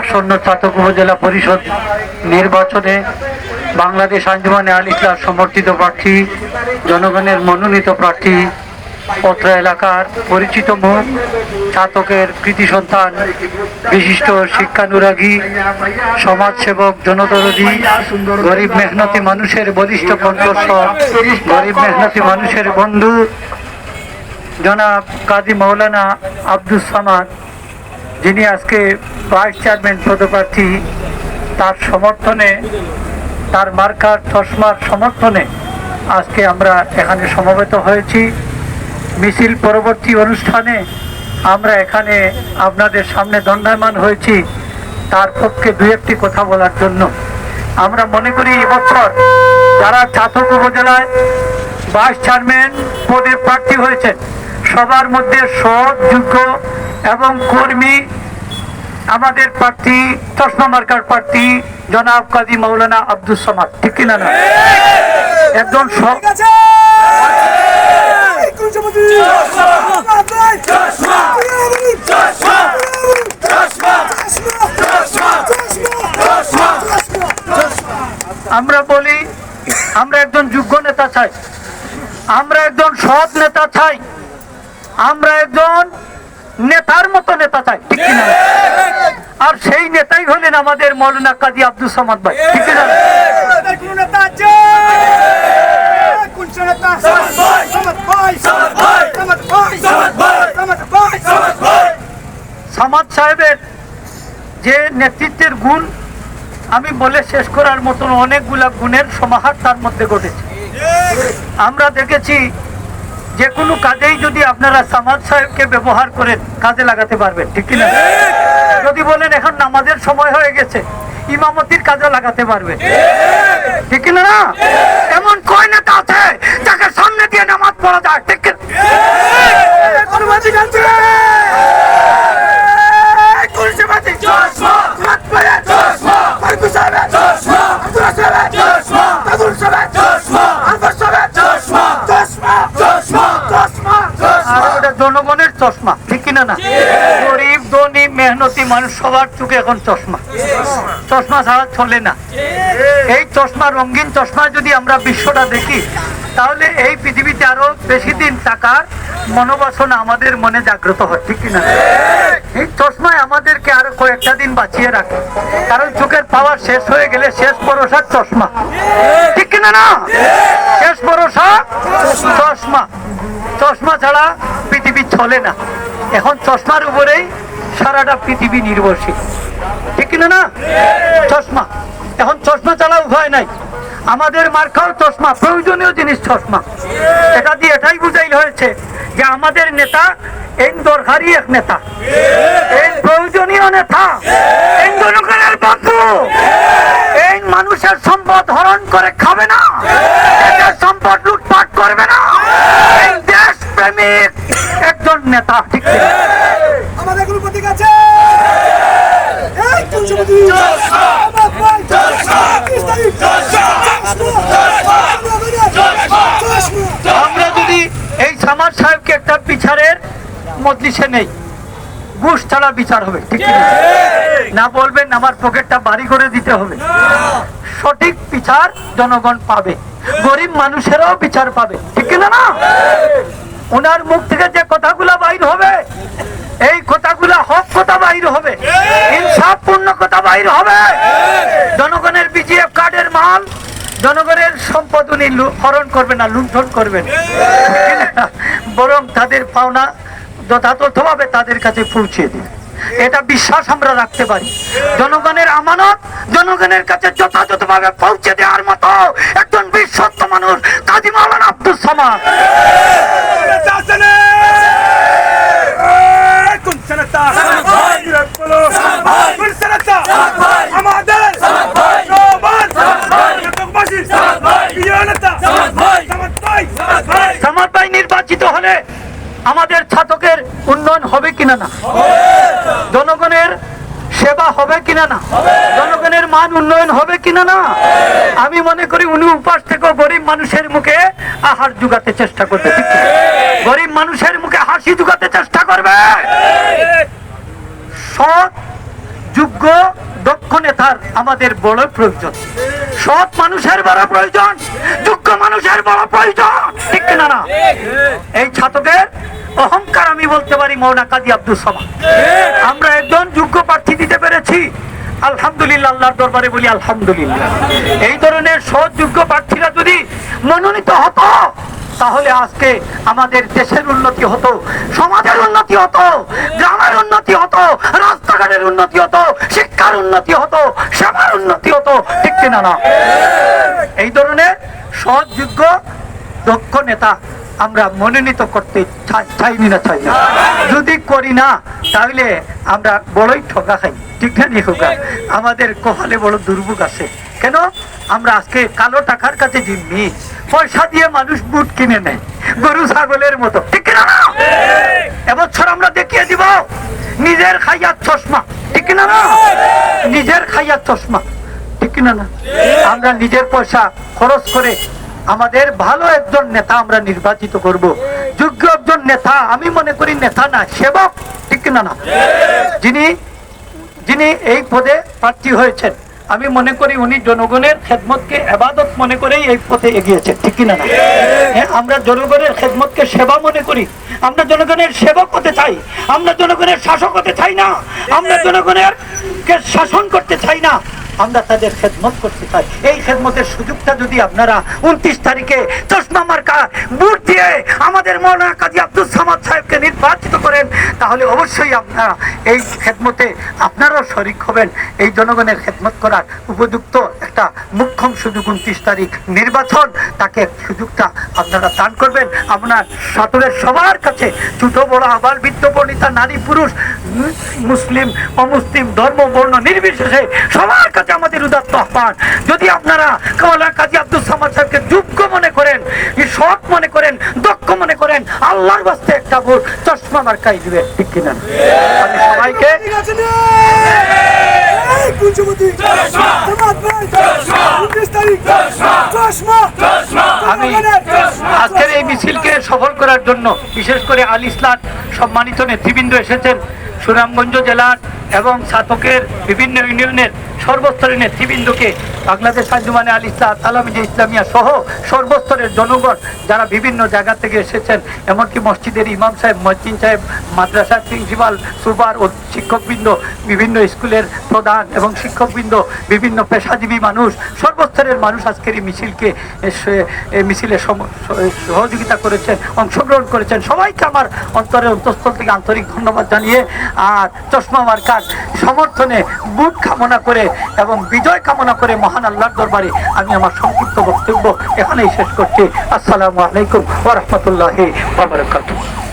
আসন্ন চাতক উপজেলা পরিষদ নির্বাচনে বাংলাদেশ আঞ্জুমানে আল ইসলাম সমর্থিত প্রার্থী, জনগণের মনোনীত প্রার্থী, অত্র এলাকার পরিচিত মুখ, চাতকের কৃতি সন্তান, বিশিষ্ট শিক্ষানুরাগী, সমাজসেবক, জনদরদী, গরিব মেহনতি মানুষের বলিষ্ঠ কণ্ঠস্বর, গরিব মেহনতি মানুষের বন্ধু জনাব কাজী মৌলানা আব্দুস সামাদ, যিনি আজকে ভাইস চেয়ারম্যান পদপ্রার্থী, তার সমর্থনে, তার মার্কার চশমার সমর্থনে আজকে আমরা এখানে সমবেত হয়েছি। মিছিল পরবর্তী অনুষ্ঠানে আমরা এখানে আপনাদের সামনে দণ্ডায়মান হয়েছি তার পক্ষে দুই একটি কথা বলার জন্য। আমরা মনে করি এবছর যারা চাতক উপজেলায় ভাইস চেয়ারম্যান পদে প্রার্থী হয়েছেন সবার মধ্যে সৎ, যোগ্য এবং কর্মী আমাদের প্রার্থী, চশমা মার্কার প্রার্থী জনাব কাজী মৌলানা আব্দুস সামাদ, ঠিক কিনা না? একজন আমরা বলি আমরা একজন যোগ্য নেতা চাই, আমরা একজন সৎ নেতা চাই, আমরা একজন নেতার মতো নেতা চাই, ঠিক কিনা? আর সেই নেতাই হলেন আমাদের মৌলানা কাজী আব্দুস সামাদ ভাই, ঠিক কিনা? সামাদ সাহেবের যে নেতৃত্বের গুণ আমি বলে শেষ করার মতন অনেকগুলা গুণের সমাহার তার মধ্যে ঘটেছে। আমরা দেখেছি যে কোনো কাজেই যদি আপনারা সামাদ সাহেবকে ব্যবহার করেন কাজে লাগাতে পারবেন, ঠিক কিনা? যদি বলেন এখন নামাজের সময় হয়ে গেছে, ইমামতির কাজে লাগাতে পারবেন, ঠিক কিনা না? এমন কয় নেতা আছে যাকে সামনে দিয়ে নামাজ পড়া যায়, ঠিক কিনা? জনগণের চশমা, ঠিক কিনা না? গরিব, ধনী, মেহনতি মানুষ সবার চোখে এখন চশমা, চশমা ছাড়া চলে না। এই চশমা, রঙিন চশমা যদি আমরা বিশ্বটা দেখি তাহলে এই পৃথিবীতে আরো বেশি দিন থাকার মনোবাসনা আমাদের মনে জাগ্রত হয়, ঠিক কিনা? এই চশমায় আমাদেরকে আরো কয়েকটা দিন বাঁচিয়ে রাখে, কারণ চোখের পাওয়ার শেষ হয়ে গেলে শেষ ভরসার চশমা, ঠিক কিনা না? শেষ ভরসা চশমা, চশমা ছাড়া পৃথিবী চলে না। এখন চশমার উপরেই সারাটা পৃথিবী নির্ভরশীল, ঠিক কিনা না? চশমা, এখন চশমা ছাড়া উপায় নাই। আমাদের মার্কাও চশমা, প্রয়োজনীয় জিনিস চশমা। এটা দিয়ে এটাই বুঝাইল হয়েছে যে আমাদের নেতা এই দরকারি এক নেতা, এই প্রয়োজনীয় নেতা, এই জনগণের বন্ধু, এই মানুষের সম্পদ হরণ করে খাবে না, দেশের সম্পদ লুটপাট করবে না, এই দেশ প্রেমিক একজন নেতা, ঠিক কিনা? আমাদের কোনো প্রতীক আছে? আমরা যদি এই সামাদ সাহেবকে একটা বিচারের মজলিসে নেই, ঘুষ ছাড়া বিচার হবে, ঠিক না? বলবেন আমার পকেটটা বাড়ি করে দিতে হবে, সঠিক বিচার জনগণ পাবে, গরিব মানুষেরাও বিচার পাবে, ঠিক না না? ওনার মুখ থেকে যে কথাগুলা বাইর হবে এই কথাগুলা হক কথা বাইর হবে, ইনসাফপূর্ণ কথা বাইর হবে। জনগণের বিজিএফ কার্ডের মাল, জনগণের সম্পদ উনি হরণ করবেন না, লুণ্ঠন করবেন, বরং তাদের পাওনা যথাযথভাবে তাদের কাছে পৌঁছে দিন। এটা বিশ্বাস আমরা রাখতে পারি। জনগণের আমানত জনগণের কাছে যথাযথভাবে পৌঁছে দেওয়ার মতো একজন বিশ্বস্ত মানুষ কাজী মৌলানা আব্দুস সামাদ। সামাদ ভাই নির্বাচিত হলে আমাদের ছাতকের উন্নয়ন হবে কিনা না, জনগণের সেবা হবে কিনা না, জনগণের মান উন্নয়ন হবে কিনা না। আমি মনে করি উনি উপাস থেকে গরিব মানুষের মুখে আহার জুগাতে চেষ্টা করবে, গরিব মানুষের মুখে হাসি জুগাতে চেষ্টা করবে। নেতার আমাদের বড় প্রয়োজন, সৎ মানুষের বড় প্রয়োজন, যোগ্য মানুষের বড় প্রয়োজন, ঠিক কিনা না? এই ছাত্রদের অহংকার আমি বলতে পারি মৌলানা কাজী আব্দুল সামাদ। আমরা একজন যোগ্য প্রার্থী দিতে পেরেছি, আলহামদুলিল্লাহ, আল্লাহর দরবারে বলি আলহামদুলিল্লাহ। এই ধরনের সৎ যোগ্য প্রার্থীরা যদি মনোনীত হতো তাহলে আজকে আমাদের দেশের উন্নতি হতো, সমাজের উন্নতি হতো, গ্রামের উন্নতি হতো, রাস্তাঘাটের উন্নতি হতো, শিক্ষার উন্নতি হতো, সেবার উন্নতি হতো, ঠিক কিনা না? এই ধরনের সৎ যোগ্য দক্ষ নেতা আমরা মনোনীত করতে চাইনি না, চাই না। যদি করি না তাহলে আমরা বড়ই ঠকা খাই, ঠিক না? ঠকা আমাদের কপালে বড় দুর্ভোগ আছে। কেন? আমরা আজকে কালো টাকার কাছে জিম্মি, পয়সা দিয়ে মানুষ বুট কিনে নেয় গরু ছাগলের মতো, ঠিক না? এবছর আমরা দেখিয়ে দিব নিজের খাইয়ার চশমা, ঠিক না? নিজের খাইয়ার চশমা, ঠিক না? আমরা নিজের পয়সা খরচ করে আমাদের ভালো একজন নেতা আমরা নির্বাচিত করব, যোগ্য একজন নেতা। আমি মনে করি নেতা না, সেবক, ঠিক না? যিনি যিনি এই পদে প্রার্থী হয়েছেন, আমি মনে করি উনি জনগণের খেদমতকে ইবাদত মনে করেই এই পথে এগিয়েছেন, ঠিক কিনা না? হ্যাঁ, আমরা জনগণের খেদমতকে সেবা মনে করি, আমরা জনগণের সেবক হতে চাই, আমরা জনগণের শাসক হতে চাই না, আমরা জনগণের কে শাসন করতে চাই না, আমরা তাদের খেদমত করতে চাই। এই খেদমতের সুযোগটা যদি আপনারা 29 তারিখে চশমা মার্কা ভোট দিয়ে আমাদের মৌলানা কাজী আব্দুল সামাদ সাহেবকে নির্বাচিত করেন, তাহলে অবশ্যই আপনারা এই খেদমতে আপনারাও শরিক হবেন। এই জনগণের খেদমত করার উপযুক্ত একটা মুখ্যম সুযোগ 29 তারিখ নির্বাচন, তাকে সুযোগটা আপনারা দান করবেন। আপনার ছাত্রের সবার কাছে, ছোট বড় আবার বৃদ্ধ বনিতা, নারী পুরুষ, মুসলিম অমুসলিম, ধর্ম বর্ণ নির্বিশেষে সবার কাছে আমাদের উদাত্ত আহ্বান, যদি আপনারা মৌলানা কাজী আব্দুল সামাদ সাহেবকে যোগ্য মনে করেন, সৎ মনে করেন, দক্ষ মনে করেন, আল্লাহর বাস্তে একটা ভোট চশমা মার্কাই দিবেন, ঠিক কিনা? আমি সবাইকে আমি আজকের এই মিছিলকে সফল করার জন্য বিশেষ করে আল ইসলাম সম্মানিত নেতৃবৃন্দ এসেছেন, সুনামগঞ্জ জেলার এবং ছাতকের বিভিন্ন ইউনিয়নের সর্বস্তরের নেতৃবৃন্দকে, বাংলাদেশ আঞ্জুমানে আল ইসলাম তালামিজে ইসলামিয়া সহ সর্বস্তরের জনগণ যারা বিভিন্ন জায়গা থেকে এসেছেন, এমনকি মসজিদের ইমাম সাহেব, মসজিদ সাহেব, মাদ্রাসার প্রিন্সিপাল, সুপার ও শিক্ষকবৃন্দ, বিভিন্ন স্কুলের প্রধান এবং শিক্ষকবৃন্দ, বিভিন্ন পেশাজীবী মানুষ, সর্বস্তরের মানুষ আজকের এই মিছিলকে মিছিলে সহযোগিতা করেছেন, অংশগ্রহণ করেছেন। সবাইকে আমার অন্তরের অন্তঃস্থল থেকে আন্তরিক ধন্যবাদ জানিয়ে আর চশমা মার্কার সমর্থনে বুট কামনা করে এবং বিজয় কামনা করে মহান আল্লাহর দরবারে আমি আমার সংক্ষিপ্ত বক্তব্য এখানেই শেষ করছি। আসসালামু আলাইকুম ওয়া রাহমাতুল্লাহি ওয়া বারাকাতুহু।